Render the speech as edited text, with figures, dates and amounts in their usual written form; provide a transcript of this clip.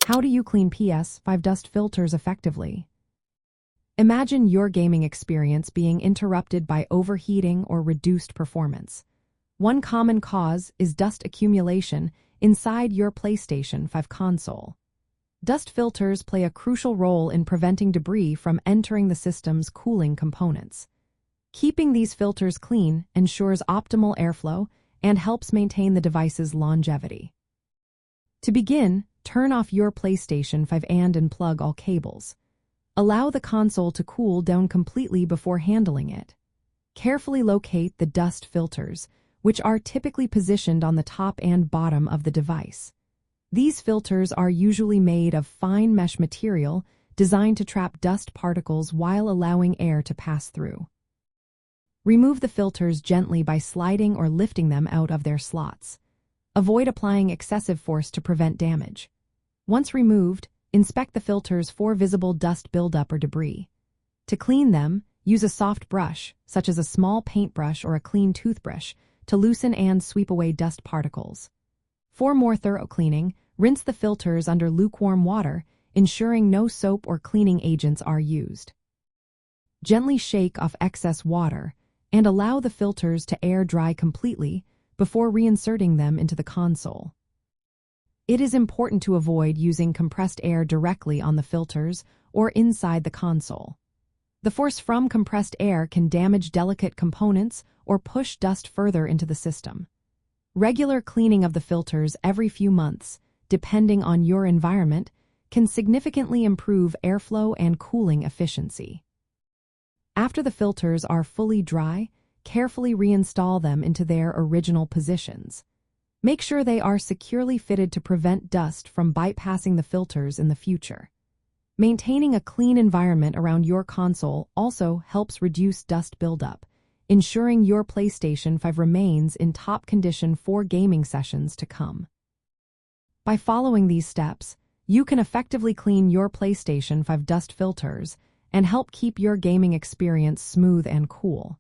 How do you clean PS5 dust filters effectively? Imagine your gaming experience being interrupted by overheating or reduced performance. One common cause is dust accumulation inside your PlayStation 5 console. Dust filters play a crucial role in preventing debris from entering the system's cooling components. Keeping these filters clean ensures optimal airflow and helps maintain the device's longevity. To begin, turn off your PlayStation 5 and unplug all cables. Allow the console to cool down completely before handling it. Carefully locate the dust filters, which are typically positioned on the top and bottom of the device. These filters are usually made of fine mesh material designed to trap dust particles while allowing air to pass through. Remove the filters gently by sliding or lifting them out of their slots. Avoid applying excessive force to prevent damage. Once removed, inspect the filters for visible dust buildup or debris. To clean them, use a soft brush, such as a small paintbrush or a clean toothbrush, to loosen and sweep away dust particles. For more thorough cleaning, rinse the filters under lukewarm water, ensuring no soap or cleaning agents are used. Gently shake off excess water and allow the filters to air dry completely before reinserting them into the console. It is important to avoid using compressed air directly on the filters or inside the console. The force from compressed air can damage delicate components or push dust further into the system. Regular cleaning of the filters every few months, depending on your environment, can significantly improve airflow and cooling efficiency. After the filters are fully dry, carefully reinstall them into their original positions. Make sure they are securely fitted to prevent dust from bypassing the filters in the future. Maintaining a clean environment around your console also helps reduce dust buildup, ensuring your PlayStation 5 remains in top condition for gaming sessions to come. By following these steps, you can effectively clean your PlayStation 5 dust filters and help keep your gaming experience smooth and cool.